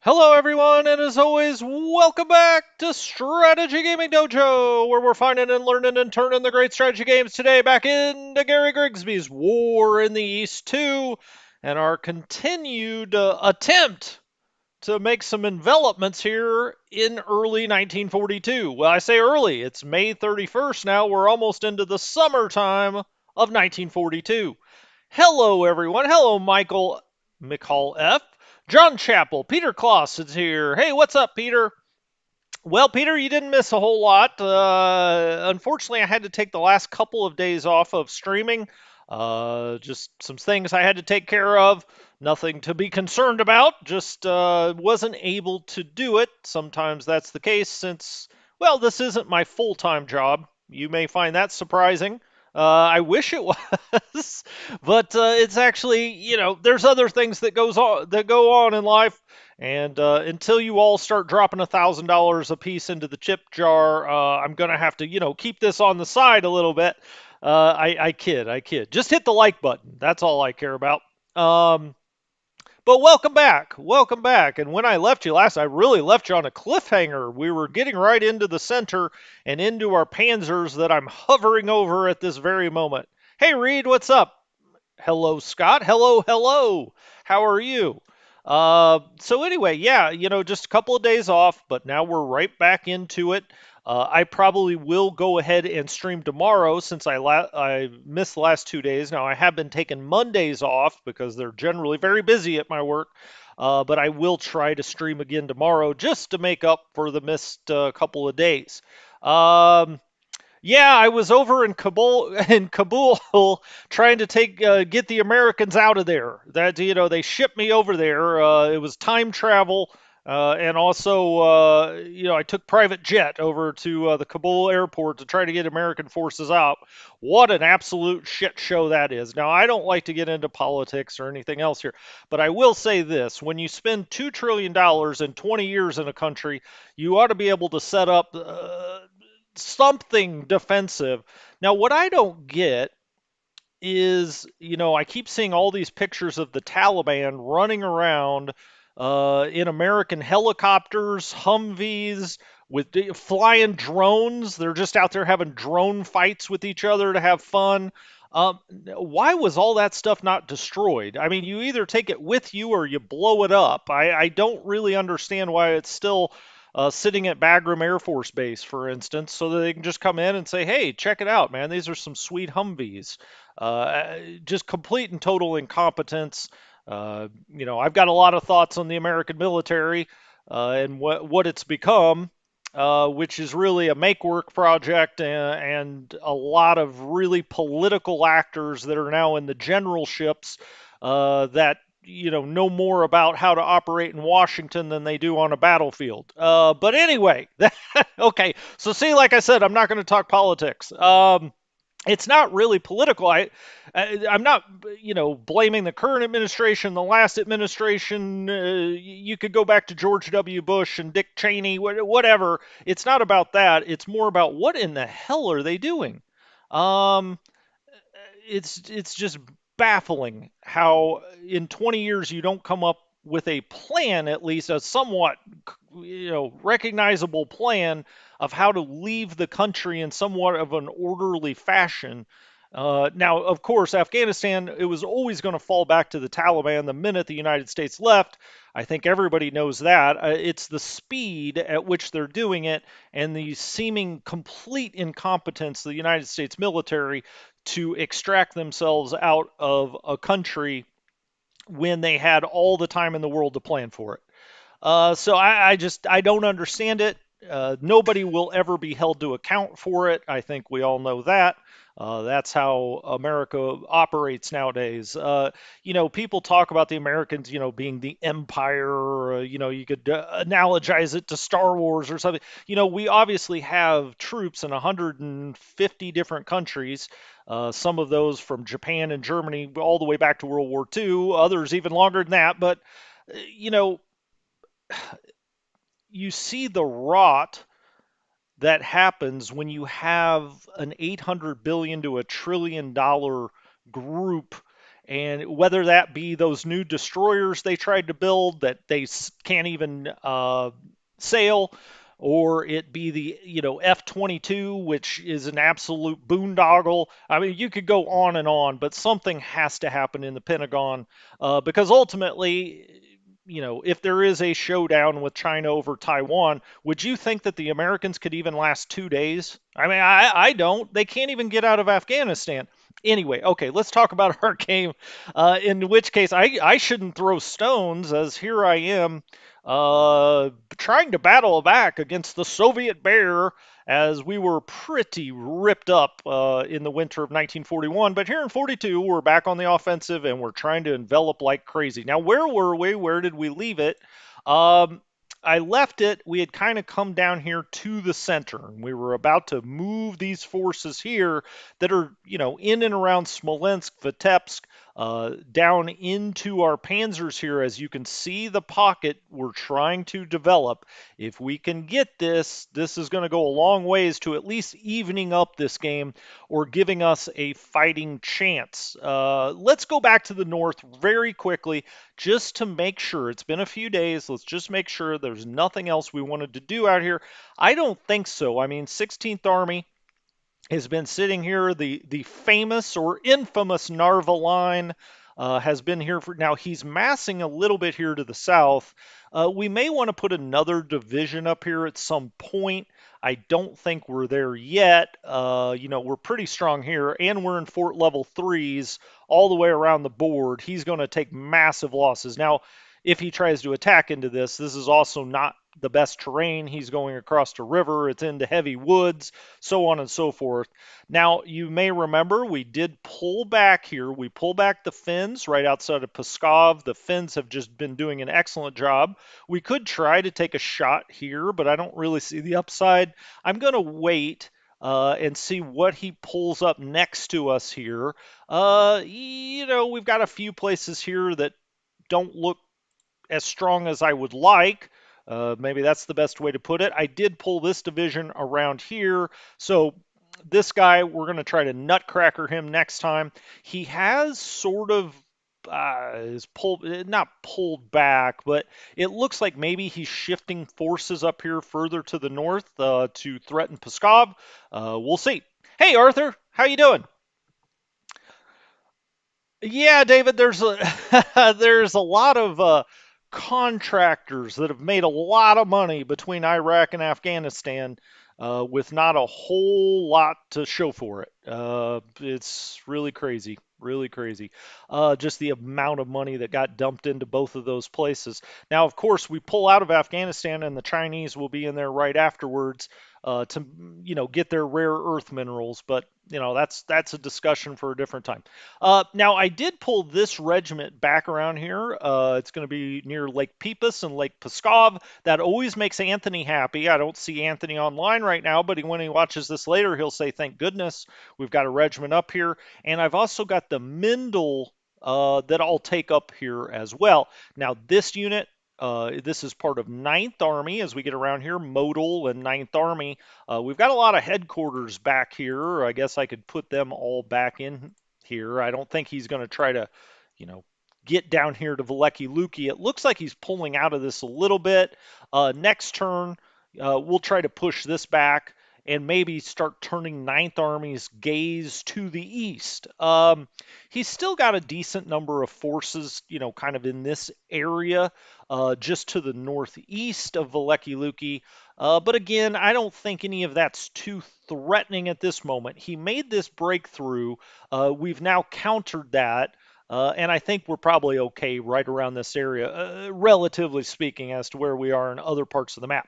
Hello, everyone, and as always, welcome back to Strategy Gaming Dojo, where we're finding and learning and turning the great strategy games today back into Gary Grigsby's War in the East 2 and our continued attempt to make some envelopments here in early 1942. Well, I say early, it's May 31st now. We're almost into the summertime of 1942. Hello, everyone. Hello, Michael F. John Chappell, Peter Kloss is here. Hey, what's up, Peter? Well, Peter, you didn't miss a whole lot. Unfortunately, I had to take the last couple of days off of streaming. Just some things I had to take care of. Nothing to be concerned about. Just wasn't able to do it. Sometimes that's the case since, well, this isn't my full time job. You may find that surprising. I wish it was, but it's actually, there's other things that go on in life, and until you all start dropping $1,000 a piece into the chip jar, I'm gonna have to, keep this on the side a little bit. I kid. Just hit the like button. That's all I care about. Um, but welcome back. And when I left you last, I really left you on a cliffhanger. We were getting right into the center and into our panzers that I'm hovering over at this very moment. Hey, Reed, what's up? Hello, Scott. Hello. How are you? So anyway, yeah, just a couple of days off, but now we're right back into it. I probably will go ahead and stream tomorrow since I missed the last 2 days. Now I have been taking Mondays off because they're generally very busy at my work. But I will try to stream again tomorrow just to make up for the missed couple of days. Um, yeah, I was over in Kabul trying to get the Americans out of there. They shipped me over there. It was time travel, and also I took private jet over to the Kabul airport to try to get American forces out. What an absolute shit show that is. Now, I don't like to get into politics or anything else here, but I will say this: when you spend $2 trillion in 20 years in a country, you ought to be able to set up something defensive. Now, what I don't get is, I keep seeing all these pictures of the Taliban running around in American helicopters, Humvees, with flying drones. They're just out there having drone fights with each other to have fun. Why was all that stuff not destroyed? I mean, you either take it with you or you blow it up. I don't really understand why it's still sitting at Bagram Air Force Base, for instance, so that they can just come in and say, hey, check it out, man. These are some sweet Humvees. Just complete and total incompetence. I've got a lot of thoughts on the American military and what it's become, which is really a make work project and a lot of really political actors that are now in the generalships that know more about how to operate in Washington than they do on a battlefield. But anyway, okay. So see, like I said, I'm not going to talk politics. It's not really political. I'm not, blaming the current administration, the last administration. You could go back to George W. Bush and Dick Cheney, whatever. It's not about that. It's more about what in the hell are they doing? Um, it's just baffling how in 20 years you don't come up with a plan, at least a somewhat recognizable plan of how to leave the country in somewhat of an orderly fashion. Now, of course, Afghanistan, it was always going to fall back to the Taliban the minute the United States left. I think everybody knows that. It's the speed at which they're doing it and the seeming complete incompetence of the United States military to extract themselves out of a country when they had all the time in the world to plan for it. So I don't understand it. Nobody will ever be held to account for it. I think we all know that. That's how America operates nowadays. People talk about the Americans, being the empire, or, you could analogize it to Star Wars or something. We obviously have troops in 150 different countries, some of those from Japan and Germany all the way back to World War II, others even longer than that. But, you know, you see the rot that happens when you have an 800 billion to a trillion dollar group And whether that be those new destroyers they tried to build that they can't even sail, or it be the F-22, which is an absolute boondoggle. I mean, you could go on and on, but something has to happen in the Pentagon because ultimately, if there is a showdown with China over Taiwan, would you think that the Americans could even last 2 days? I mean, I don't. They can't even get out of Afghanistan. Anyway, okay, let's talk about our game. In which case, I shouldn't throw stones, as here I am trying to battle back against the Soviet bear, as we were pretty ripped up in the winter of 1941. But here in 42, we're back on the offensive and we're trying to envelop like crazy. Now, where were we? Where did we leave it? Um, I left it. We had kind of come down here to the center, and we were about to move these forces here that are, in and around Smolensk, Vitebsk, down into our panzers here. As you can see, the pocket we're trying to develop. If we can get this is going to go a long ways to at least evening up this game or giving us a fighting chance. Let's go back to the north very quickly just to make sure. It's been a few days. Let's just make sure there's nothing else we wanted to do out here. I don't think so. I mean, 16th Army has been sitting here. The famous or infamous Narva line has been here for now. He's massing a little bit here to the south. We may want to put another division up here at some point. I don't think we're there yet. We're pretty strong here, and we're in fort level threes all the way around the board. He's going to take massive losses. Now, if he tries to attack into this is also not the best terrain. He's going across a river. It's into heavy woods, so on and so forth. Now, you may remember we did pull back here. We pull back the Finns right outside of Pskov. The Finns have just been doing an excellent job. We could try to take a shot here, but I don't really see the upside. I'm going to wait and see what he pulls up next to us here. We've got a few places here that don't look as strong as I would like. Maybe that's the best way to put it. I did pull this division around here. So this guy, we're going to try to nutcracker him next time. He has sort of is pulled, not pulled back, but it looks like maybe he's shifting forces up here further to the north to threaten Pskov. We'll see. Hey, Arthur, how you doing? Yeah, David, there's a there's a lot of contractors that have made a lot of money between Iraq and Afghanistan with not a whole lot to show for it. It's really crazy, really crazy. Just the amount of money that got dumped into both of those places. Now, of course, we pull out of Afghanistan, and the Chinese will be in there right afterwards to get their rare earth minerals. But that's a discussion for a different time. Now, I did pull this regiment back around here. It's going to be near Lake Peepus and Lake Pskov. That always makes Anthony happy. I don't see Anthony online right now, but when he watches this later, he'll say, thank goodness we've got a regiment up here. And I've also got the Mindel that I'll take up here as well. Now, this unit, this is part of Ninth Army as we get around here, Modal and Ninth Army. We've got a lot of headquarters back here. I guess I could put them all back in here. I don't think he's going to try to, you know, get down here to Valeki Luki. It looks like he's pulling out of this a little bit. Next turn, we'll try to push this back and maybe start turning Ninth Army's gaze to the east. He's still got a decent number of forces, kind of in this area, just to the northeast of Valeki Luki. But again, I don't think any of that's too threatening at this moment. He made this breakthrough. We've now countered that. And I think we're probably okay right around this area, relatively speaking, as to where we are in other parts of the map.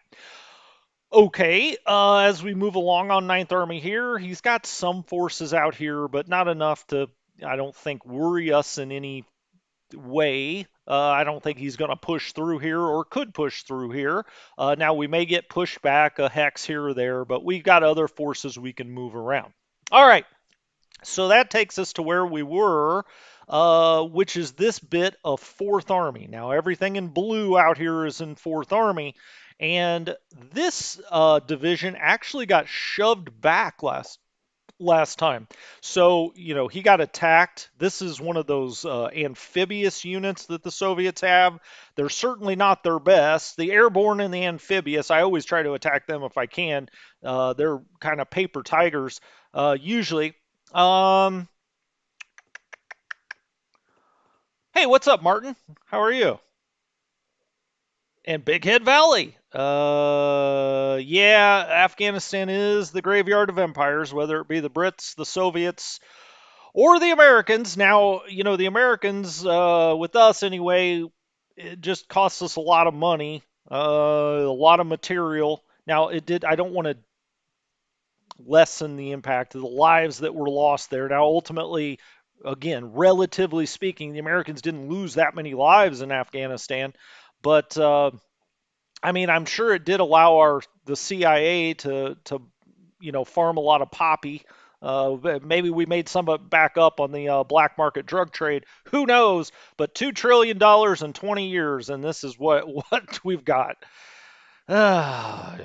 Okay, as we move along on Ninth Army here, he's got some forces out here, but not enough to, I don't think, worry us in any way. I don't think he's going to push through here or could push through here. Now, we may get pushed back a hex here or there, but we've got other forces we can move around. All right, so that takes us to where we were, which is this bit of Fourth Army. Now, everything in blue out here is in Fourth Army, and this division actually got shoved back last time. So, he got attacked. This is one of those amphibious units that the Soviets have. They're certainly not their best. The airborne and the amphibious, I always try to attack them if I can. They're kind of paper tigers, usually. Um, hey, what's up, Martin? How are you? And Big Head Valley. Yeah, Afghanistan is the graveyard of empires, whether it be the Brits, the Soviets, or the Americans. Now, the Americans, with us anyway, it just costs us a lot of money, a lot of material. Now, it did. I don't want to lessen the impact of the lives that were lost there. Now, ultimately, again, relatively speaking, the Americans didn't lose that many lives in Afghanistan, but I mean, I'm sure it did allow the CIA to farm a lot of poppy. Maybe we made some of it back up on the black market drug trade. Who knows? But $2 trillion in 20 years, and this is what what we've got. Ah,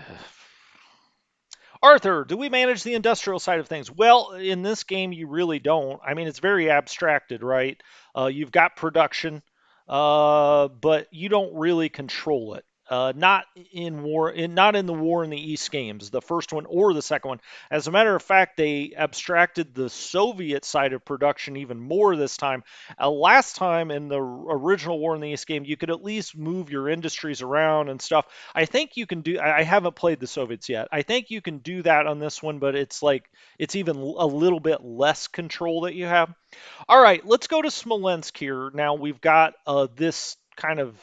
Arthur, do we manage the industrial side of things? Well, in this game, you really don't. I mean, it's very abstracted, right? You've got production, but you don't really control it. Not in the War in the East games, the first one or the second one. As a matter of fact, they abstracted the Soviet side of production even more this time. Last time in the original War in the East game, you could at least move your industries around and stuff. I think you can do. I haven't played the Soviets yet. I think you can do that on this one, but it's even a little bit less control that you have. All right, let's go to Smolensk here. Now we've got this kind of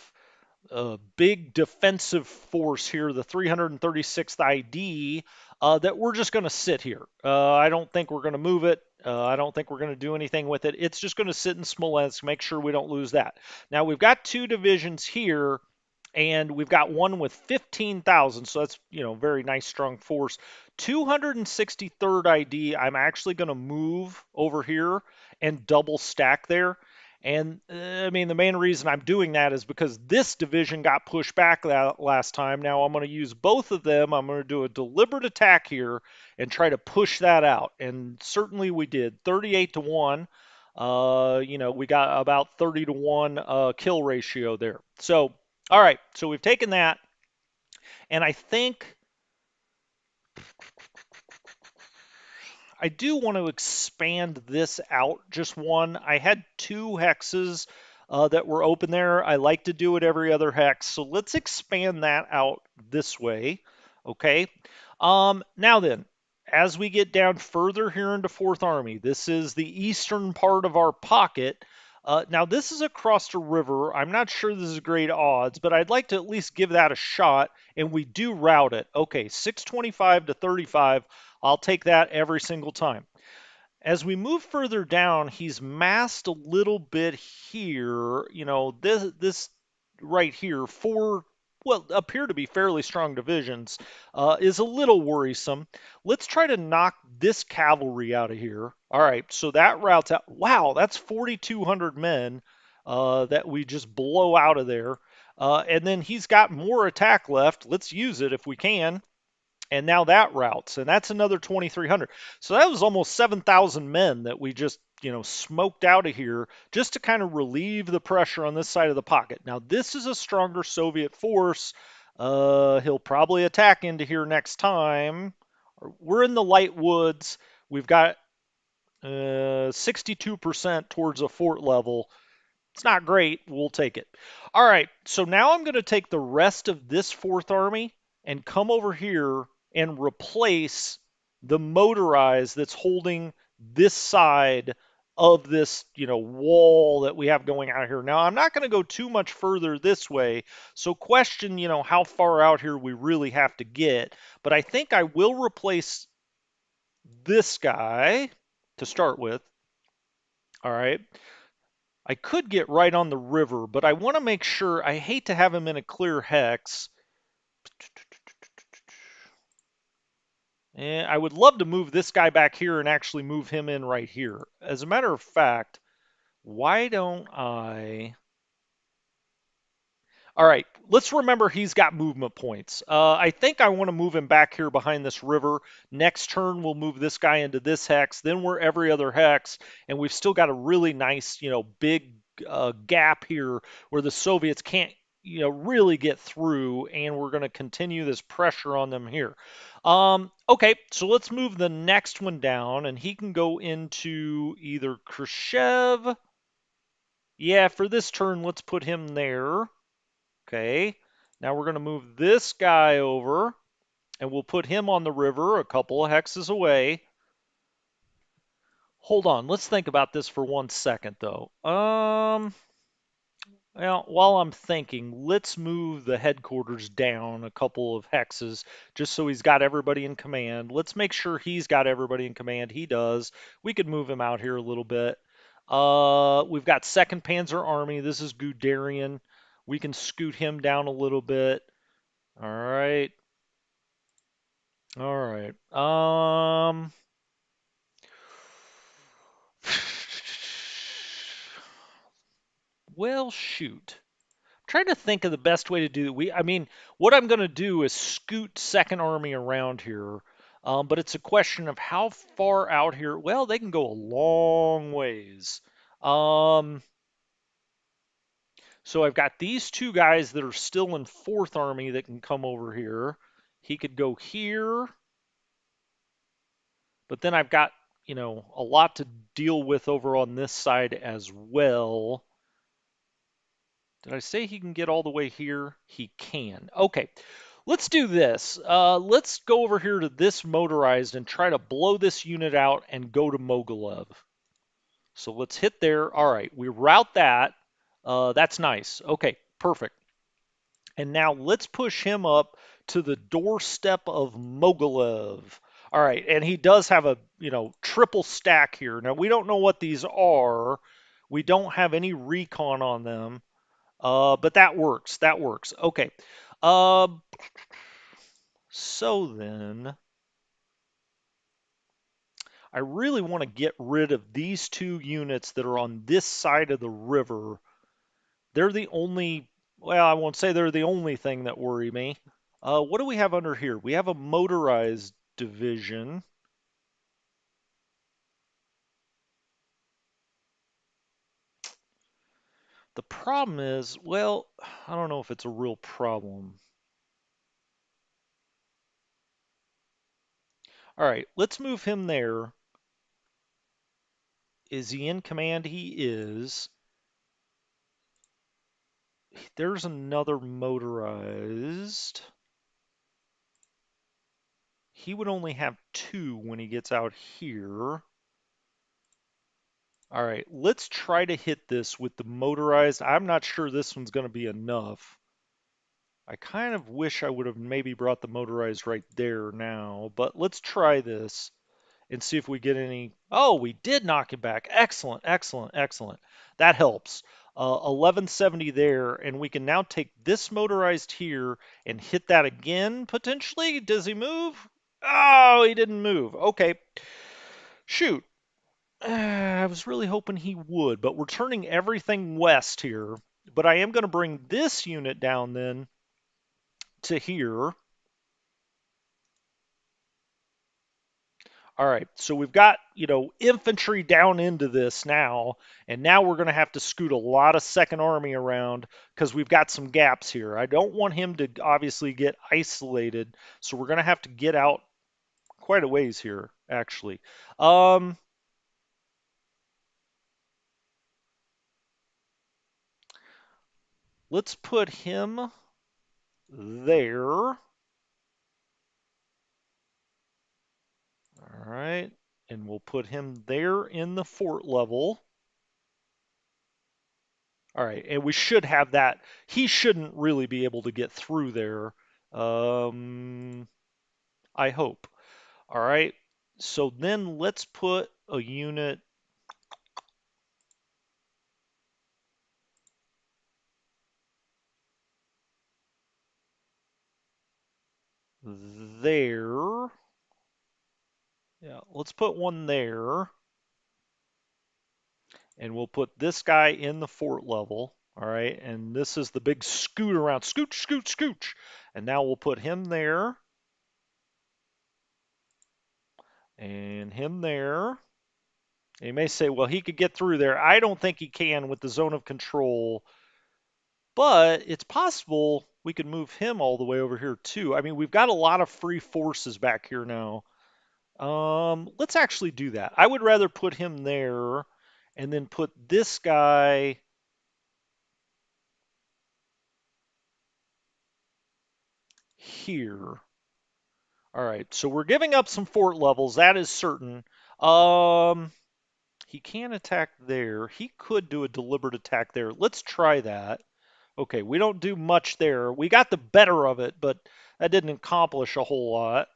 big defensive force here, the 336th ID, that we're just going to sit here. I don't think we're going to move it. I don't think we're going to do anything with it. It's just going to sit in Smolensk, make sure we don't lose that. Now, we've got two divisions here, and we've got one with 15,000, so that's, very nice, strong force. 263rd ID, I'm actually going to move over here and double stack there. And I mean, the main reason I'm doing that is because this division got pushed back that last time. Now I'm going to use both of them. I'm going to do a deliberate attack here and try to push that out. And certainly we did. 38 to 1. We got about 30 to 1 kill ratio there. So, all right. So we've taken that. And I do want to expand this out just one. I had two hexes that were open there. I like to do it every other hex. So let's expand that out this way. Okay. Now then, as we get down further here into Fourth Army, this is the eastern part of our pocket. Now this is across a river. I'm not sure this is great odds, but I'd like to at least give that a shot, and we do route it. Okay, 625 to 35. I'll take that every single time. As we move further down, he's masked a little bit here. This right here, four what appear to be fairly strong divisions, is a little worrisome. Let's try to knock this cavalry out of here. All right, so that routes out. Wow, that's 4,200 men that we just blow out of there. And then he's got more attack left. Let's use it if we can. And now that routes, and that's another 2,300. So that was almost 7,000 men that we just, smoked out of here just to kind of relieve the pressure on this side of the pocket. Now, this is a stronger Soviet force. He'll probably attack into here next time. We're in the light woods. We've got 62% towards a fort level. It's not great. We'll take it. All right. So now I'm going to take the rest of this Fourth Army and come over here and replace the motorized that's holding this side of this, wall that we have going out here. Now, I'm not going to go too much further this way. So question, how far out here we really have to get. But I think I will replace this guy to start with. All right. I could get right on the river, but I want to make sure. I hate to have him in a clear hex. And I would love to move this guy back here and actually move him in right here. As a matter of fact, why don't I... All right, let's remember he's got movement points. I think I want to move him back here behind this river. Next turn, we'll move this guy into this hex. Then we're every other hex, and we've still got a really nice, big gap here where the Soviets can't, really get through, and we're going to continue this pressure on them here. Okay, so let's move the next one down, and he can go into either Khrushchev. Yeah, for this turn, let's put him there. Okay, now we're going to move this guy over, and we'll put him on the river a couple of hexes away. Hold on, let's think about this for 1 second, though. Well, while I'm thinking, let's move the headquarters down a couple of hexes just so he's got everybody in command. Let's make sure he's got everybody in command. He does. We could move him out here a little bit. We've got 2nd Panzer Army. This is Guderian. We can scoot him down a little bit. All right. All right. Well, shoot. I'm trying to think of the best way to do it. I mean, what I'm going to do is scoot 2nd Army around here. But it's a question of how far out here. Well, they can go a long ways. So I've got these two guys that are still in 4th Army that can come over here. He could go here. But then I've got, a lot to deal with over on this side as well. Did I say he can get all the way here? He can. Okay, let's do this. Let's go over here to this motorized and try to blow this unit out and go to Mogilev. So let's hit there. All right, we route that. That's nice. Okay, perfect. And now let's push him up to the doorstep of Mogilev. All right, and he does have a, triple stack here. Now, we don't know what these are. We don't have any recon on them. But that works. That works. Okay. Um, so then, I really want to get rid of these 2 units that are on this side of the river. They're the only, well, I won't say they're the only thing that worry me. What do we have under here? We have a motorized division. The problem is, well, I don't know if it's a real problem. All right, let's move him there. Is he in command? He is. There's another motorized. He would only have 2 when he gets out here. All right, let's try to hit this with the motorized. I'm not sure this one's going to be enough. I kind of wish I would have maybe brought the motorized right there now, but let's try this and see if we get any. Oh, we did knock him back. Excellent, excellent, excellent. That helps. 1170 there, and we can now take this motorized here and hit that again, potentially. Does he move? Oh, he didn't move. Okay. Shoot. I was really hoping he would, but we're turning everything west here. But I am going to bring this unit down then to here. All right, so we've got, infantry down into this now, and now we're going to have to scoot a lot of 2nd Army around because we've got some gaps here. I don't want him to obviously get isolated, so we're going to have to get out quite a ways here, actually. Let's put him there. All right, and we'll put him there in the fort level. All right, and we should have that. He shouldn't really be able to get through there. I hope. All right, so then let's put a unit there. Yeah, let's put one there. And we'll put this guy in the fort level. All right, and this is the big scoot around. Scooch, scooch, scooch. And now we'll put him there. And him there. And you may say, well, he could get through there. I don't think he can with the zone of control. But it's possible we could move him all the way over here too. I mean, we've got a lot of free forces back here now. Let's actually do that. I would rather put him there and then put this guy here. All right, so we're giving up some fort levels, that is certain. Um, he can attack there. He could do a deliberate attack there. Let's try that. Okay, we don't do much there. We got the better of it, but that didn't accomplish a whole lot.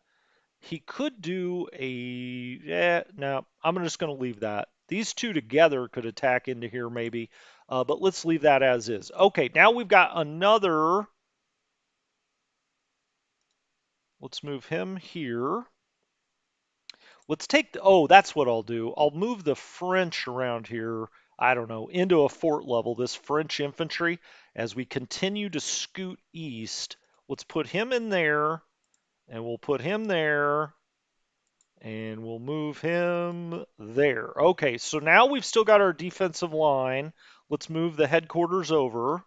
He could do a, no, I'm just going to leave that. These two together could attack into here maybe, but let's leave that as is. Okay, now we've got another. Let's move him here. Let's take, oh, that's what I'll do. I'll move the French around here, I don't know, into a fort level, this French infantry. As we continue to scoot east, let's put him in there, and we'll put him there, and we'll move him there. Okay, so now we've still got our defensive line. Let's move the headquarters over.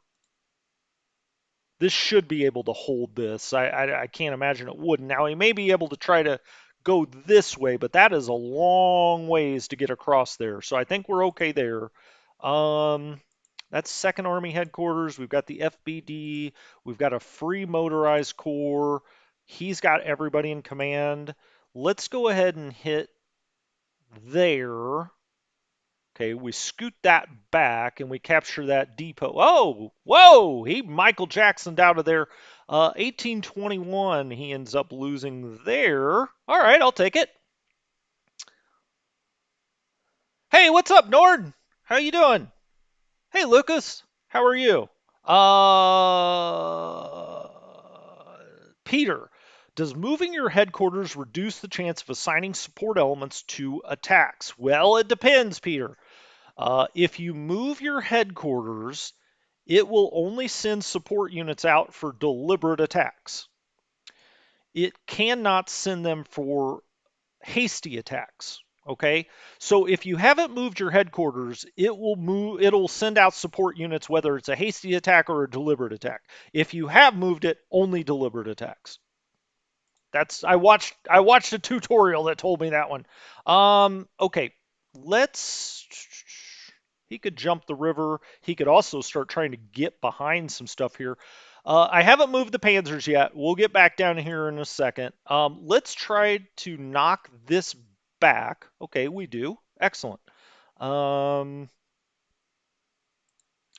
This should be able to hold this. I can't imagine it wouldn't. Now, he may be able to try to go this way, but that is a long ways to get across there. So I think we're okay there. Um, that's Second Army headquarters. We've got the FBD. We've got a free motorized corps. He's got everybody in command. Let's go ahead and hit there. Okay, we scoot that back and we capture that depot. Oh, whoa! He Michael Jacksoned out of there. 1821, he ends up losing there. All right, I'll take it. Hey, what's up, Nord? How you doing? Hey, Lucas. How are you? Peter, does moving your headquarters reduce the chance of assigning support elements to attacks? Well, it depends, Peter. If you move your headquarters, it will only send support units out for deliberate attacks. It cannot send them for hasty attacks. Okay, so if you haven't moved your headquarters, it'll send out support units whether it's a hasty attack or a deliberate attack. If you have moved it, only deliberate attacks. That's I watched a tutorial that told me that one. Okay, let's. He could jump the river. He could also start trying to get behind some stuff here. I haven't moved the panzers yet. We'll get back down here in a second. Let's try to knock this back. Okay, we do. Excellent. All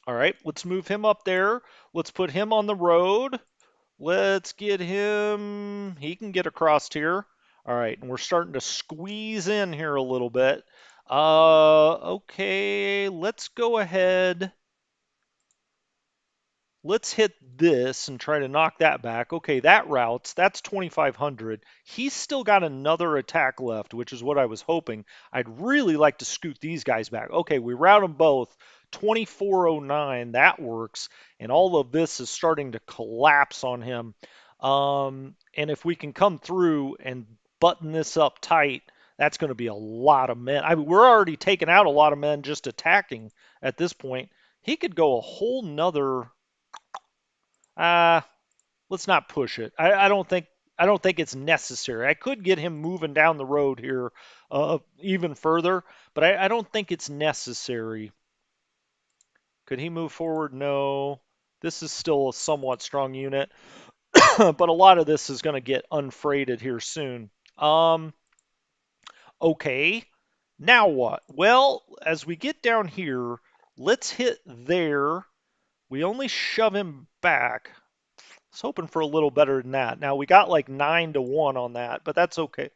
right, let's move him up there. Let's put him on the road. Let's get him. He can get across here. All right, and we're starting to squeeze in here a little bit. Okay, let's go ahead. Let's hit this and try to knock that back. Okay, that routes. That's 2,500. He's still got another attack left, which is what I was hoping. I'd really like to scoot these guys back. Okay, we route them both. 2,409. That works. And all of this is starting to collapse on him. And if we can come through and button this up tight, that's going to be a lot of men. I mean, we're already taking out a lot of men just attacking at this point. He could go a whole nother. Uh, let's not push it. I don't think it's necessary. I could get him moving down the road here even further, but I don't think it's necessary. Could he move forward? No. This is still a somewhat strong unit, but a lot of this is going to get unfreighted here soon. Okay. Now what? Well, as we get down here, let's hit there. We only shove him back. I was hoping for a little better than that. Now we got like 9-1 on that, but that's okay.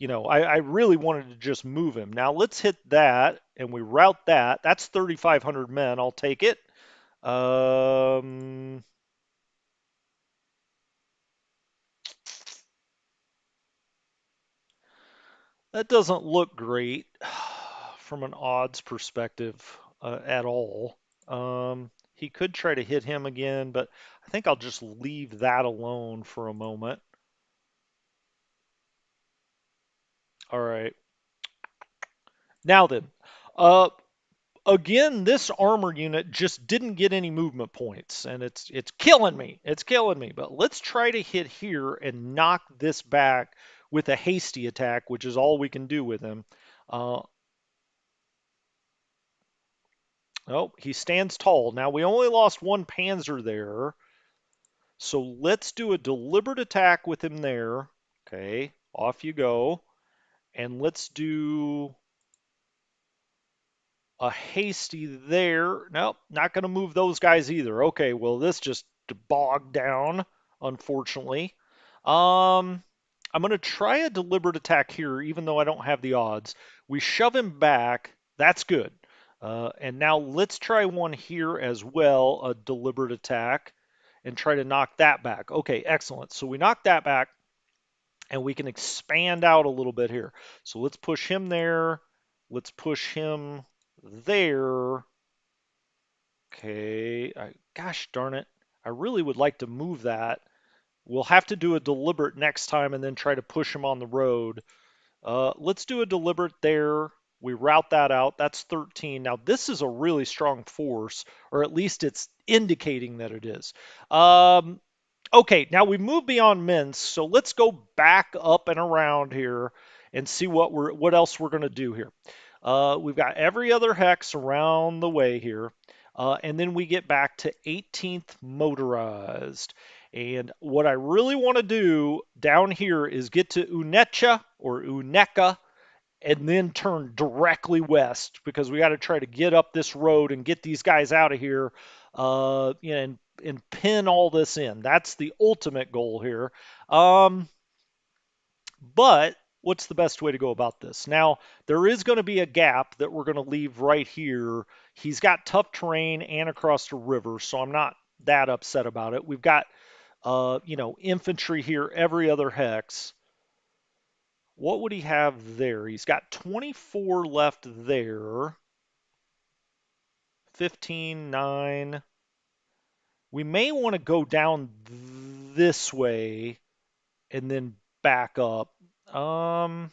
I really wanted to just move him. Now let's hit that and we route that. That's 3,500 men. I'll take it. Um, that doesn't look great from an odds perspective at all. He could try to hit him again, but I think I'll just leave that alone for a moment. All right. Now then, uh, again, this armor unit just didn't get any movement points, and it's killing me. It's killing me. But let's try to hit here and knock this back with a hasty attack, which is all we can do with him. Uh, oh, he stands tall. Now we only lost one Panzer there, so let's do a deliberate attack with him there. Okay, off you go, and let's do a hasty there. Nope, not going to move those guys either. Okay, well, this just bogged down, unfortunately. Um, I'm going to try a deliberate attack here, even though I don't have the odds. We shove him back. That's good. And now let's try one here as well, a deliberate attack, and try to knock that back. Okay, excellent. So we knock that back, and we can expand out a little bit here. So let's push him there. Let's push him there. Okay, gosh darn it. I really would like to move that. We'll have to do a deliberate next time and then try to push him on the road. Let's do a deliberate there. We route that out. That's 13. Now, this is a really strong force, or at least it's indicating that it is. Okay, now we move beyond Minsk, so let's go back up and around here and see what else we're going to do here. We've got every other hex around the way here, and then we get back to 18th motorized. And what I really want to do down here is get to Unecha or Uneka and then turn directly west because we got to try to get up this road and get these guys out of here, and pin all this in. That's the ultimate goal here. But what's the best way to go about this? Now, there is going to be a gap that we're going to leave right here. He's got tough terrain and across the river, so I'm not that upset about it. We've got, infantry here every other hex. What would he have there? He's got 24 left there. 15, 9. We may want to go down this way and then back up. All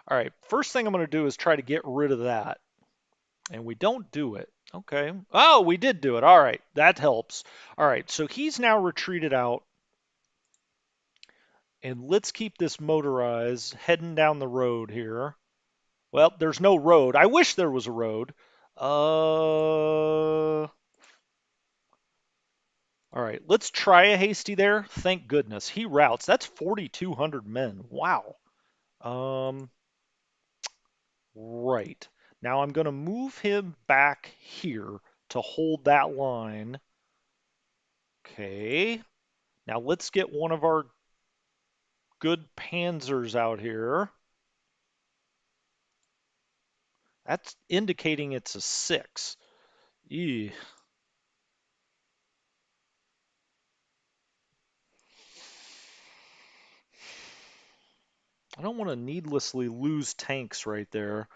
right, first thing I'm going to do is try to get rid of that. And we don't do it. Okay. Oh, we did do it. All right, that helps. All right, so he's now retreated out. And let's keep this motorized heading down the road here. Well, there's no road. I wish there was a road. All right, let's try a hasty there. Thank goodness. He routes. That's 4,200 men. Wow. Um, right. Now I'm going to move him back here to hold that line. Okay. Now let's get one of our good panzers out here. That's indicating it's a 6. Eeh. I don't want to needlessly lose tanks right there.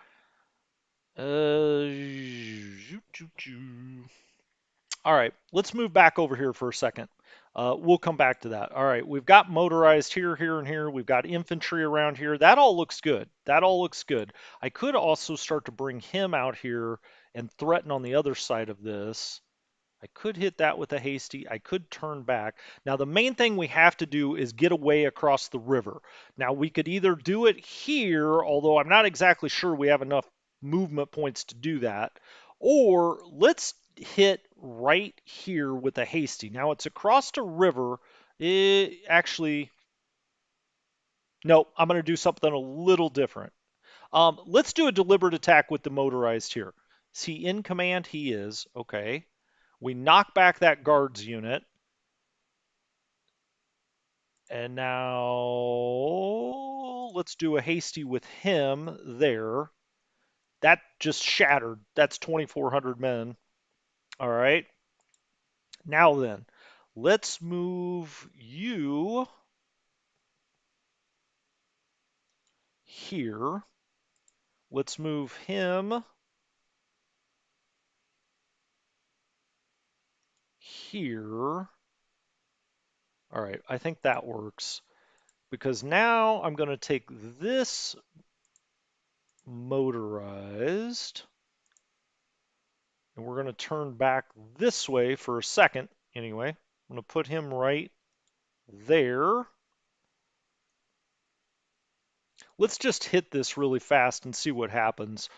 All right, let's move back over here for a second. We'll come back to that. All right, we've got motorized here, here, and here. We've got infantry around here. That all looks good. That all looks good. I could also start to bring him out here and threaten on the other side of this. I could hit that with a hasty. I could turn back. Now, the main thing we have to do is get away across the river. Now, we could either do it here, although I'm not exactly sure we have enough movement points to do that, or let's hit right here with a hasty. Now, it's across the river. Actually, no, I'm going to do something a little different. Let's do a deliberate attack with the motorized here. Is he in command? He is. Okay. We knock back that guards unit. And now let's do a hasty with him there. That just shattered. That's 2,400 men. All right. Now then, let's move you here. Let's move him here. All right, I think that works. Because now I'm going to take this motorized, and we're going to turn back this way for a second anyway. I'm going to put him right there. Let's just hit this really fast and see what happens.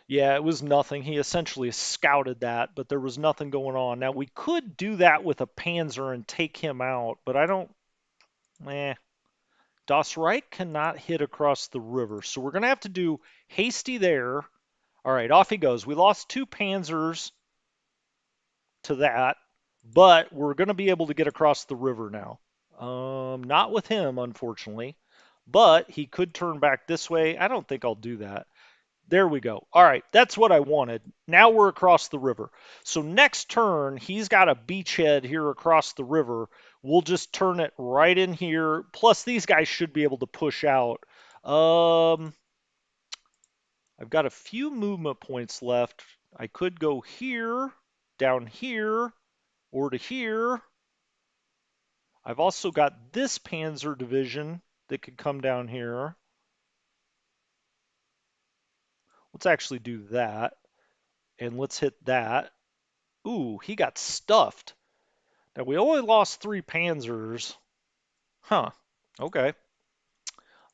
Yeah, it was nothing. He essentially scouted that, but there was nothing going on. Now, we could do that with a Panzer and take him out, but I don't... Das Reich cannot hit across the river, so we're going to have to do hasty there. All right, off he goes. We lost 2 Panzers to that, but we're going to be able to get across the river now. Not with him, unfortunately, but he could turn back this way. I don't think I'll do that. There we go. All right, that's what I wanted. Now we're across the river. So next turn, he's got a beachhead here across the river. We'll just turn it right in here. Plus, these guys should be able to push out. I've got a few movement points left. I could go here, down here, or to here. I've also got this Panzer division that could come down here. Let's actually do that. And let's hit that. Ooh, he got stuffed. Now, we only lost 3 Panzers. Huh. Okay.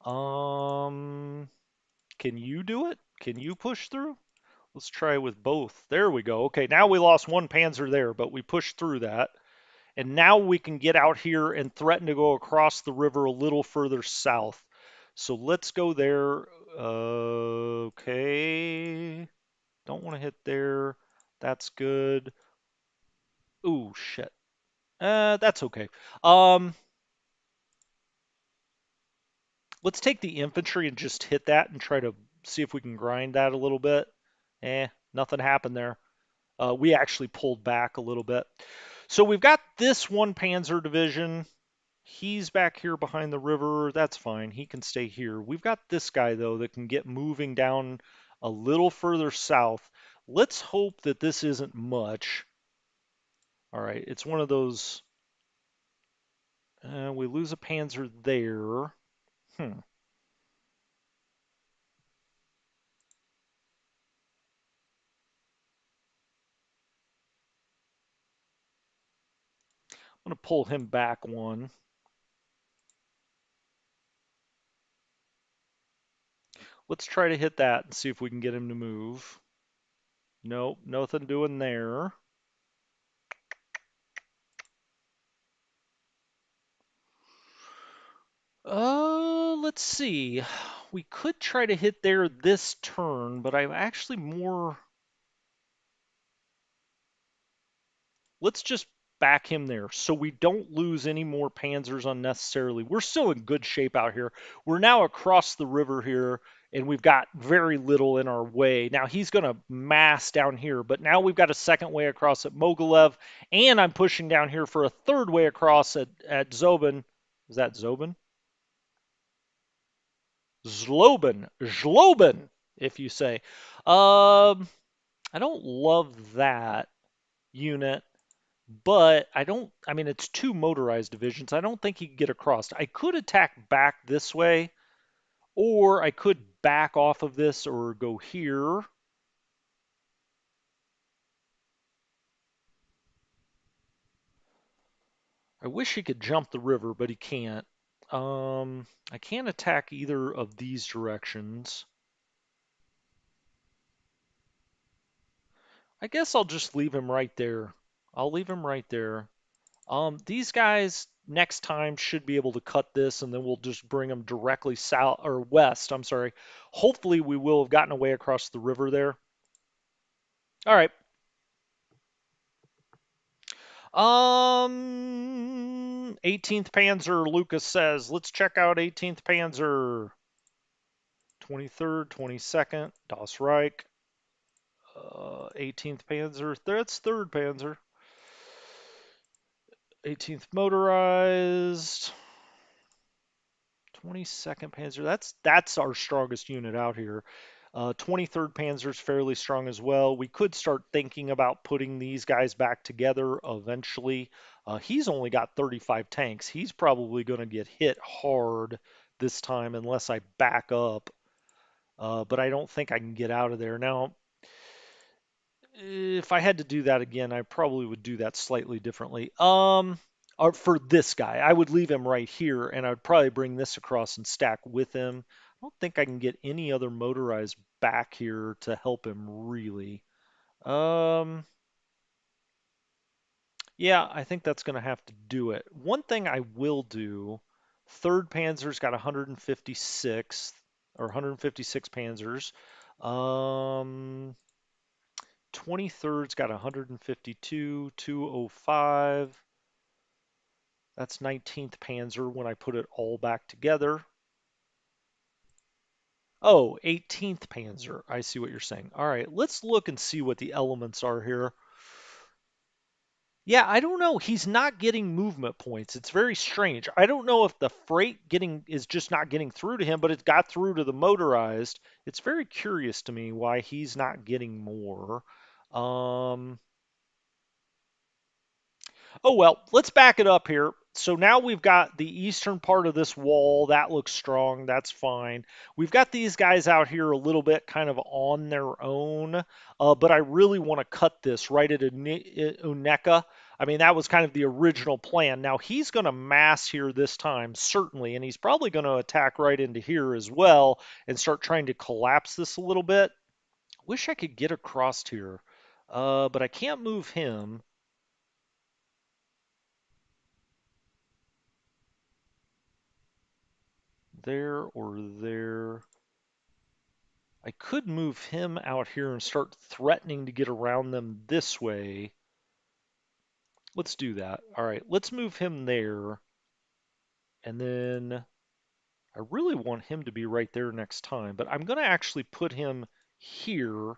Can you do it? Can you push through? Let's try with both. There we go. Okay, now we lost 1 Panzer there, but we pushed through that. And now we can get out here and threaten to go across the river a little further south. So let's go there. Okay. Don't want to hit there. That's good. Ooh, shit. That's okay. Let's take the infantry and just hit that and try to see if we can grind that a little bit. Nothing happened there. We actually pulled back a little bit. So we've got this 1 Panzer division. He's back here behind the river. That's fine. He can stay here. We've got this guy, though, that can get moving down a little further south. Let's hope that this isn't much. All right, it's one of those... we lose a Panzer there. I'm going to pull him back 1. Let's try to hit that and see if we can get him to move. Nope, nothing doing there. Let's see. We could try to hit there this turn, but I'm actually more... Let's just back him there so we don't lose any more Panzers unnecessarily. We're still in good shape out here. We're now across the river here, and we've got very little in our way. Now, he's going to mass down here, but now we've got a second way across at Mogilev, and I'm pushing down here for a third way across at Zobin. Is that Zobin? Zlobin, if you say. I don't love that unit. But I mean, it's 2 motorized divisions. I don't think he can get across. I could attack back this way, or I could back off of this or go here. I wish he could jump the river, but he can't. I can't attack either of these directions. I guess I'll just leave him right there. I'll leave him right there. These guys next time should be able to cut this, and then we'll just bring them directly south or west. I'm sorry. Hopefully, we will have gotten away across the river there. All right. 18th Panzer, Lucas says. Let's check out 18th Panzer. 23rd, 22nd, Das Reich. 18th Panzer, that's 3rd Panzer. 18th Motorized. 22nd Panzer, that's our strongest unit out here. 23rd Panzer is fairly strong as well. We could start thinking about putting these guys back together eventually. He's only got 35 tanks. He's probably going to get hit hard this time unless I back up. But I don't think I can get out of there. Now, if I had to do that again, I probably would do that slightly differently. Or for this guy, I would leave him right here, and I would probably bring this across and stack with him. I don't think I can get any other motorized back here to help him really. Um, yeah, I think that's going to have to do it. One thing I will do, Third Panzer's got 156 or 156 Panzers. Um, 23rd's got 152, 205. That's 19th Panzer when I put it all back together. Oh, 18th Panzer. I see what you're saying. All right, let's look and see what the elements are here. Yeah, I don't know. He's not getting movement points. It's very strange. I don't know if the freight getting is just not getting through to him, but it got through to the motorized. It's very curious to me why he's not getting more. Um, Oh, well, let's back it up here. So now we've got the eastern part of this wall. That looks strong. That's fine. We've got these guys out here a little bit kind of on their own, but I really want to cut this right at Uneka. I mean, that was kind of the original plan. Now he's going to mass here this time, certainly, and he's probably going to attack right into here as well and start trying to collapse this a little bit. Wish I could get across here, but I can't move him. There or there. I could move him out here and start threatening to get around them this way. Let's do that. All right, let's move him there. And then I really want him to be right there next time, but I'm going to actually put him here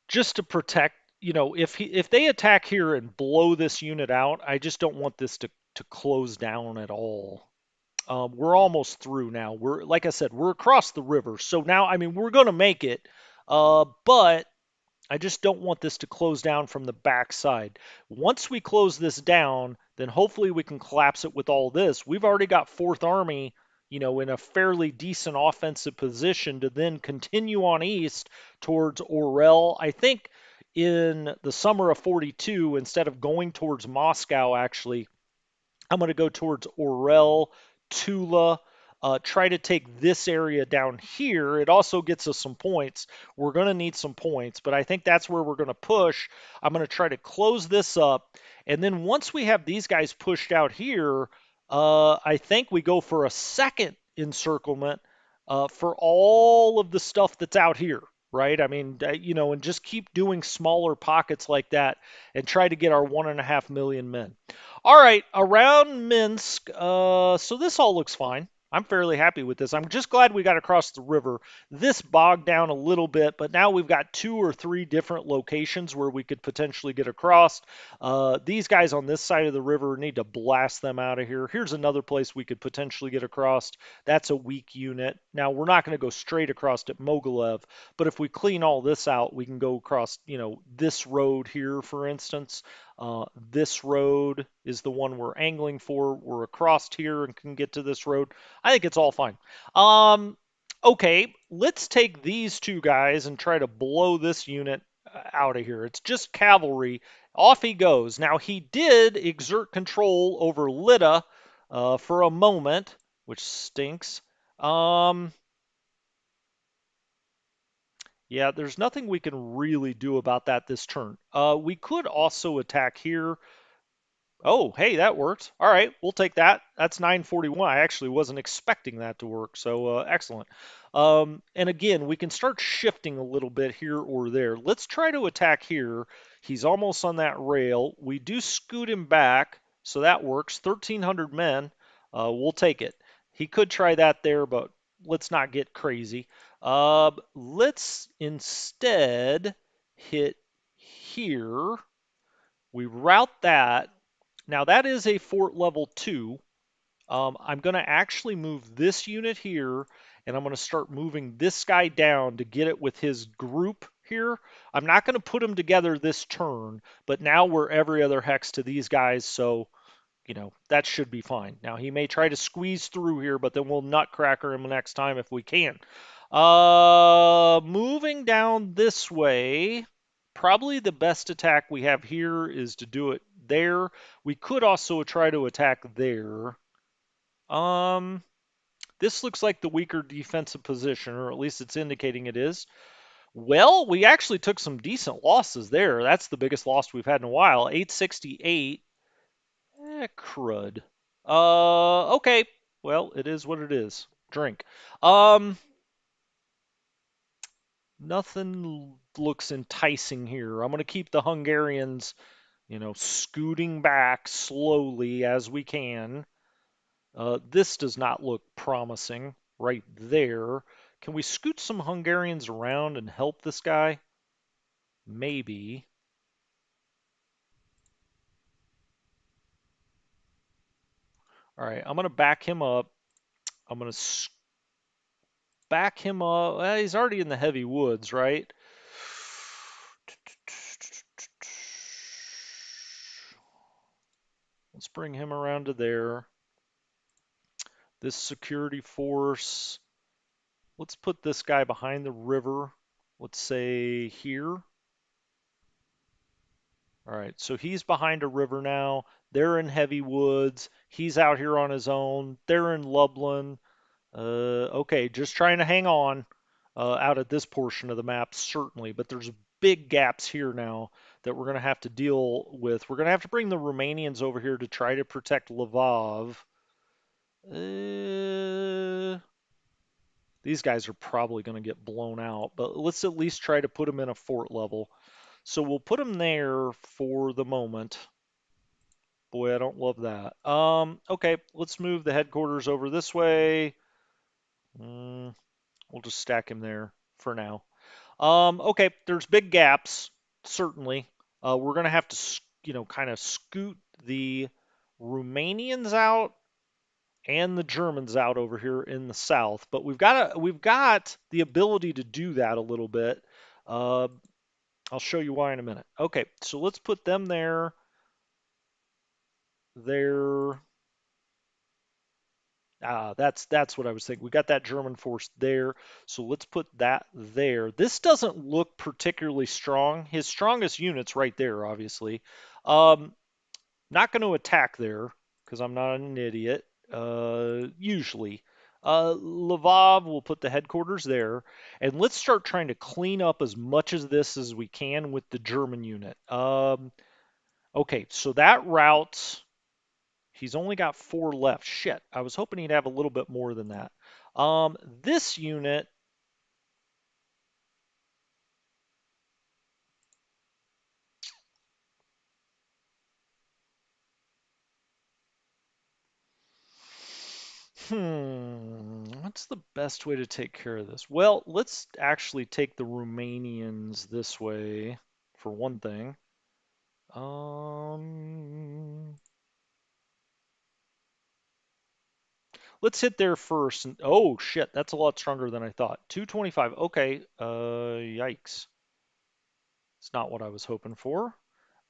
just to protect, if they attack here and blow this unit out, I just don't want this to close down at all. We're almost through now. We're like I said, we're across the river. So now, I mean, we're going to make it, but I just don't want this to close down from the backside. Once we close this down, then hopefully we can collapse it with all this. We've already got Fourth Army, in a fairly decent offensive position to then continue on east towards Orel. I think in the summer of 42, instead of going towards Moscow, actually, I'm going to go towards Orel, Tula, try to take this area down here. It also gets us some points. We're going to need some points, but I think that's where we're going to push. I'm going to try to close this up. And then once we have these guys pushed out here, I think we go for a second encirclement for all of the stuff that's out here. Right? I mean, and just keep doing smaller pockets like that and try to get our 1.5 million men. All right, around Minsk. So this all looks fine. I'm fairly happy with this. I'm just glad we got across the river. This bogged down a little bit, but now we've got 2 or 3 different locations where we could potentially get across. These guys on this side of the river need to blast them out of here. Here's another place we could potentially get across. That's a weak unit. Now, we're not going to go straight across at Mogilev, but if we clean all this out, we can go across, this road here, for instance. This road is the one we're angling for. We're across here and can get to this road. I think it's all fine. Okay, let's take these 2 guys and try to blow this unit out of here. It's just cavalry. Off he goes. Now, he did exert control over Lida for a moment, which stinks. Yeah, there's nothing we can really do about that this turn. We could also attack here. Oh, hey, that worked. All right, we'll take that. That's 941. I actually wasn't expecting that to work, so excellent. And again, we can start shifting a little bit here or there. Let's try to attack here. He's almost on that rail. We do scoot him back, so that works. 1,300 men. We'll take it. He could try that there, but let's not get crazy. Let's instead hit here. We route that. Now that is a fort level 2. I'm going to actually move this unit here, and I'm going to start moving this guy down to get it with his group here. I'm not going to put them together this turn, but now we're every other hex to these guys, so that should be fine. Now he may try to squeeze through here, but then we'll nutcracker him next time if we can. Moving down this way, probably the best attack we have here is to do it there. We could also try to attack there. This looks like the weaker defensive position, or at least it's indicating it is. Well, we actually took some decent losses there. That's the biggest loss we've had in a while. 868. Crud. Okay. Well, it is what it is. Drink. Nothing looks enticing here. I'm going to keep the Hungarians, scooting back slowly as we can. This does not look promising right there. Can we scoot some Hungarians around and help this guy? Maybe. All right, I'm going to back him up. I'm going to back him up. Well, he's already in the heavy woods, right? Let's bring him around to there. This security force, let's put this guy behind the river. Let's say here. All right, so he's behind a river now. They're in heavy woods. He's out here on his own. They're in Lublin. Okay, just trying to hang on out at this portion of the map, certainly. But there's big gaps here now that we're going to have to deal with. We're going to have to bring the Romanians over here to try to protect Lvov. These guys are probably going to get blown out, but let's at least try to put them in a fort level. So we'll put them there for the moment. Boy, I don't love that. Okay, let's move the headquarters over this way. We'll just stack him there for now. Okay, there's big gaps, certainly. We're going to have to, kind of scoot the Romanians out and the Germans out over here in the south. But we've got the ability to do that a little bit. I'll show you why in a minute. Okay, so let's put them there. There. That's what I was thinking. We got that German force there, so let's put that there. This doesn't look particularly strong. His strongest unit's right there, obviously. Not going to attack there because I'm not an idiot. Usually. Lvov, we'll put the headquarters there, and let's start trying to clean up as much of this as we can with the German unit. Okay, so that route. He's only got 4 left. Shit, I was hoping he'd have a little bit more than that. This unit, what's the best way to take care of this? Well, let's actually take the Romanians this way for one thing. Let's hit there first. And, oh shit, that's a lot stronger than I thought. 225. Okay. Yikes. It's not what I was hoping for.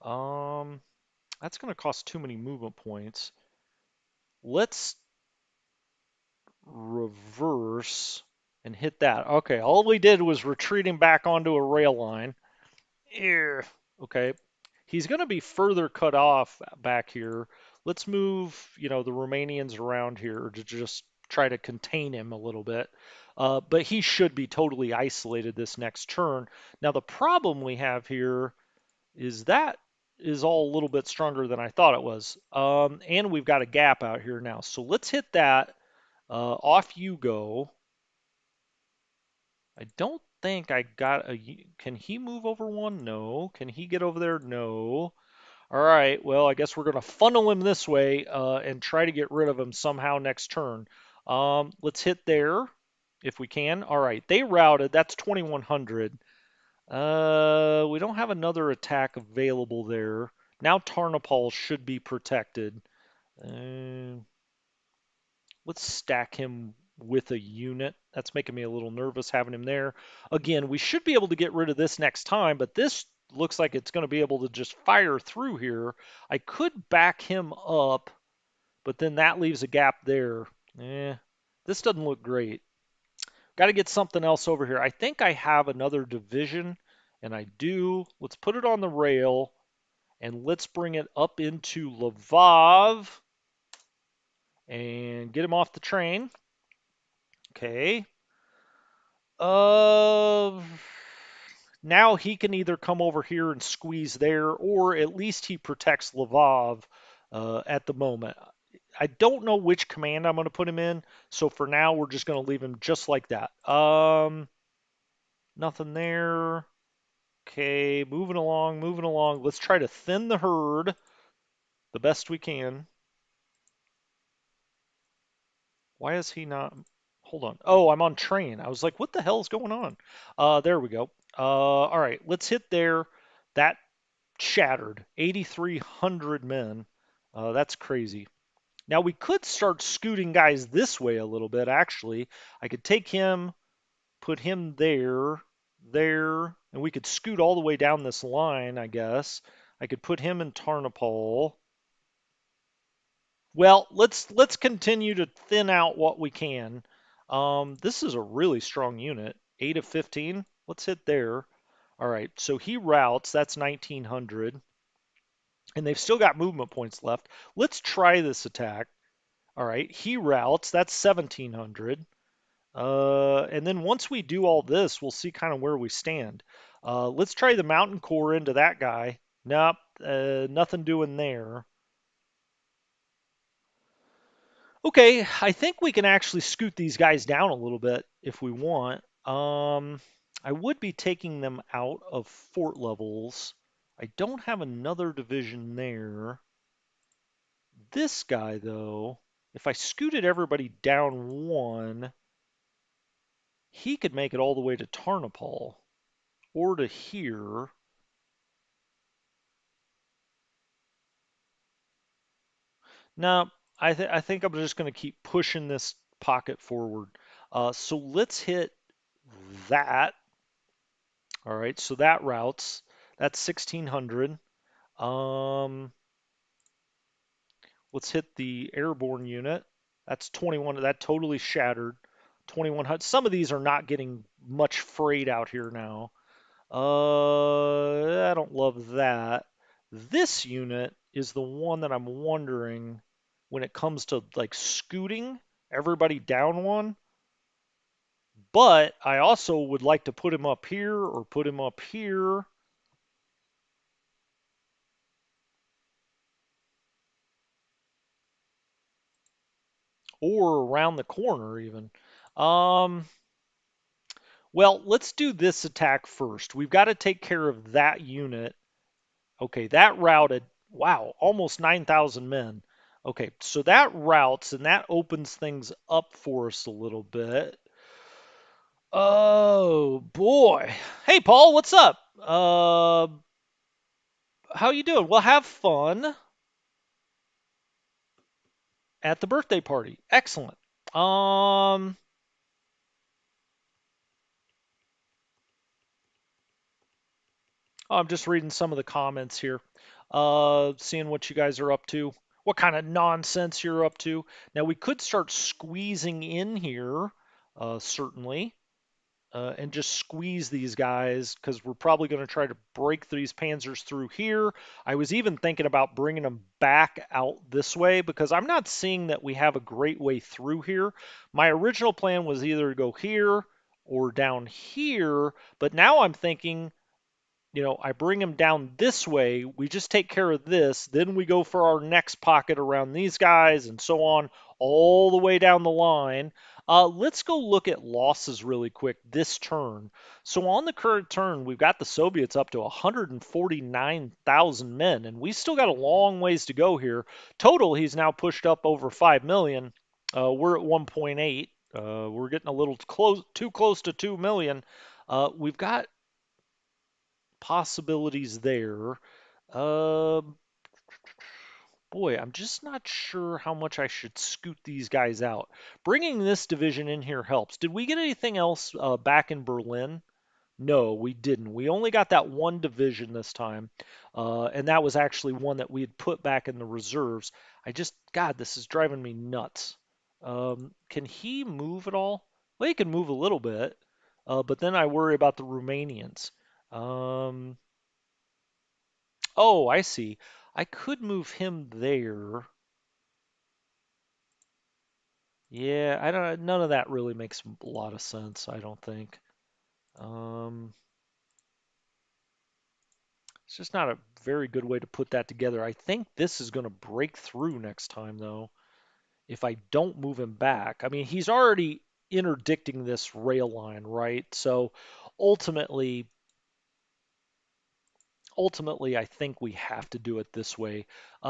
That's going to cost too many movement points. Let's reverse and hit that. Okay, all we did was retreating back onto a rail line. Okay, he's going to be further cut off back here. Let's move, the Romanians around here to just try to contain him a little bit. But he should be totally isolated this next turn. Now, the problem we have here is that is all a little bit stronger than I thought it was. And we've got a gap out here now. So let's hit that. Off you go. I don't think I got a. Can he move over one? No. Can he get over there? No. All right. Well, I guess we're going to funnel him this way and try to get rid of him somehow next turn. Let's hit there if we can. All right. They routed. That's 2100. We don't have another attack available there. Now Tarnopol should be protected. Let's stack him with a unit. That's making me a little nervous having him there. Again, we should be able to get rid of this next time, but this looks like it's going to be able to just fire through here. I could back him up, but then that leaves a gap there. This doesn't look great. Got to get something else over here. I think I have another division, and I do. Let's put it on the rail, and let's bring it up into Lvov and get him off the train. Okay. Uh, Now he can either come over here and squeeze there, or at least he protects Lvov at the moment. I don't know which command I'm going to put him in, so for now we're just going to leave him just like that. Nothing there. Okay, moving along, moving along. Let's try to thin the herd the best we can. Why is he not? Hold on. Oh, I'm on train. I was like, what the hell is going on? There we go. All right, let's hit there. That shattered. 8,300 men. That's crazy. Now we could start scooting guys this way a little bit, actually. I could take him, put him there, there, and we could scoot all the way down this line, I guess. I could put him in Tarnopol. Well, let's continue to thin out what we can. This is a really strong unit. 8 of 15. Let's hit there. All right, so he routes. That's 1,900. And they've still got movement points left. Let's try this attack. All right, he routes. That's 1,700. And then once we do all this, we'll see kind of where we stand. Let's try the mountain core into that guy. Nope, nothing doing there. Okay, I think we can actually scoot these guys down a little bit if we want. I would be taking them out of fort levels. I don't have another division there. This guy, though, if I scooted everybody down one, he could make it all the way to Tarnopol or to here. No, I think I'm just going to keep pushing this pocket forward. So let's hit that. All right, so that routes. That's 1,600. Um, let's hit the airborne unit. That's 21. That totally shattered. 2,100. Some of these are not getting much freight out here now. I don't love that. This unit is the one that I'm wondering when it comes to like scooting everybody down one. But I also would like to put him up here or put him up here. Or around the corner even. Um, well, let's do this attack first. We've got to take care of that unit. Okay, that routed. Wow, almost 9,000 men. Okay, so that routes and that opens things up for us a little bit. Oh boy. Hey Paul, what's up? How you doing? Well, have fun at the birthday party. Excellent. Um, I'm just reading some of the comments here, seeing what you guys are up to, what kind of nonsense you're up to. Now, we could start squeezing in here, certainly, and just squeeze these guys because we're probably going to try to break these panzers through here. I was even thinking about bringing them back out this way because I'm not seeing that we have a great way through here. My original plan was either to go here or down here, but now I'm thinking I bring them down this way. We just take care of this. Then we go for our next pocket around these guys and so on, all the way down the line. Let's go look at losses really quick this turn. So on the current turn, we've got the Soviets up to 149,000 men, and we still got a long ways to go here. Total, he's now pushed up over 5 million. We're at 1.8. We're getting a little too close to 2 million. We've got possibilities there. Um, Boy, I'm just not sure how much I should scoot these guys out. Bringing this division in here helps. Did we get anything else back in Berlin? No, we didn't. We only got that one division this time, and that was actually one that we had put back in the reserves. God, this is driving me nuts. Can he move at all? Well, he can move a little bit, but then I worry about the Romanians. Um, oh, I see. I could move him there. Yeah, I don't. None of that really makes a lot of sense, I don't think. Um, It's just not a very good way to put that together. I think this is going to break through next time, though, if I don't move him back. I mean, he's already interdicting this rail line, right? So ultimately, ultimately, I think we have to do it this way.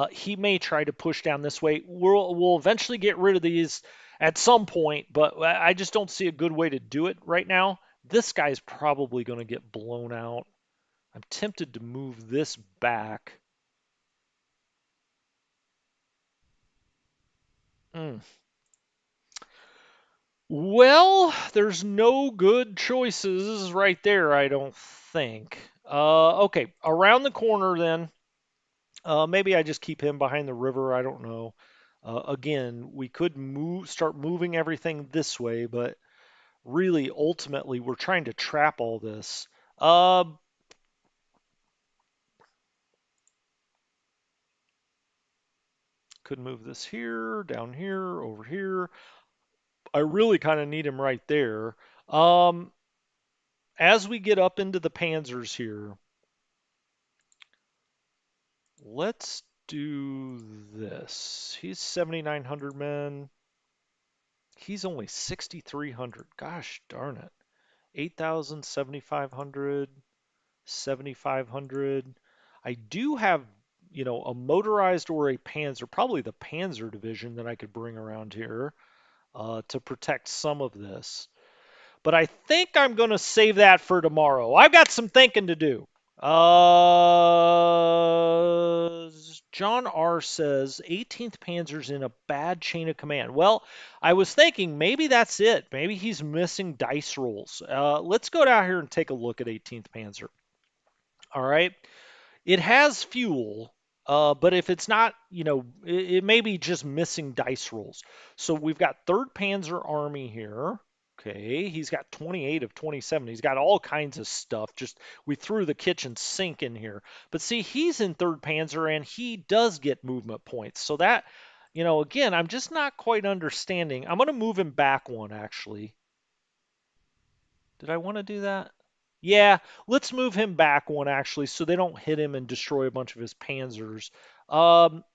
He may try to push down this way. We'll eventually get rid of these at some point, but I just don't see a good way to do it right now. This guy's probably going to get blown out. I'm tempted to move this back. Mm. Well, there's no good choices right there, I don't think. Okay, around the corner then. Maybe I just keep him behind the river. I don't know. Again, we could start moving everything this way, but really, ultimately, we're trying to trap all this. Uh, could move this here, down here, over here. I really kind of need him right there. Um, as we get up into the panzers here, let's do this. He's 7,900 men. He's only 6,300. Gosh darn it. 8,000, 7,500, 7,500. I do have, a motorized or a panzer, probably the panzer division that I could bring around here to protect some of this. But I think I'm going to save that for tomorrow. I've got some thinking to do. John R says 18th Panzer's in a bad chain of command. Well, I was thinking maybe that's it. Maybe he's missing dice rolls. Let's go down here and take a look at 18th Panzer. All right. It has fuel, but if it's not, it may be just missing dice rolls. So we've got 3rd Panzer Army here. Okay, he's got 28 of 27. He's got all kinds of stuff. Just we threw the kitchen sink in here. But see, he's in 3rd Panzer and he does get movement points. So that, again, I'm just not quite understanding. I'm going to move him back one actually. Did I want to do that? Yeah, let's move him back one actually, so they don't hit him and destroy a bunch of his panzers. Um,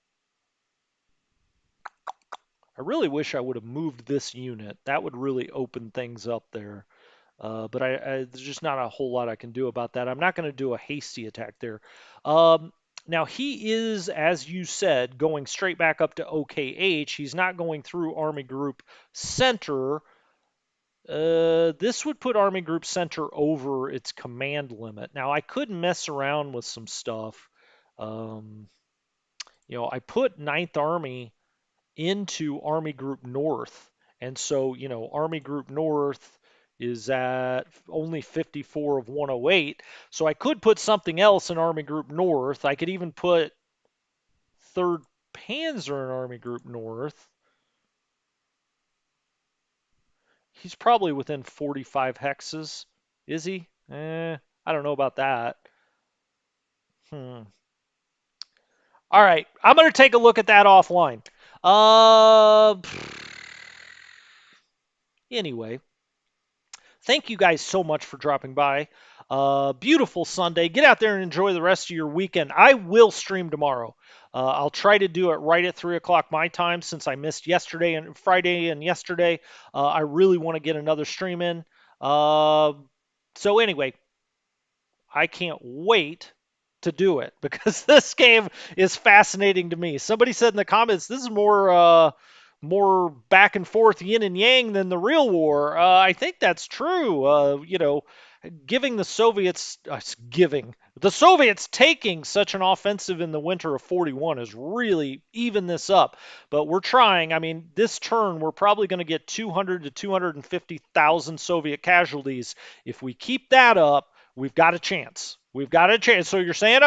I really wish I would have moved this unit. That would really open things up there. There's just not a whole lot I can do about that. I'm not going to do a hasty attack there. Now he is, as you said, going straight back up to OKH. He's not going through Army Group Center. This would put Army Group Center over its command limit. Now, I could mess around with some stuff. Um, I put Ninth Army into Army Group North. And so, Army Group North is at only 54 of 108. So I could put something else in Army Group North. I could even put 3rd Panzer in Army Group North. He's probably within 45 hexes. Is he? I don't know about that. Hmm. All right, I'm going to take a look at that offline. Uh, anyway, thank you guys so much for dropping by. Beautiful Sunday. Get out there and enjoy the rest of your weekend. I will stream tomorrow. I'll try to do it right at 3 o'clock my time since I missed yesterday and Friday and yesterday. I really want to get another stream in. So anyway, I can't wait to do it because this game is fascinating to me. Somebody said in the comments, this is more back and forth yin and yang than the real war. I think that's true. giving the Soviets the Soviets taking such an offensive in the winter of 41 has really evened this up. But we're trying. I mean, this turn we're probably going to get 200 to 250,000 Soviet casualties. If we keep that up, we've got a chance. We've got a chance. So you're saying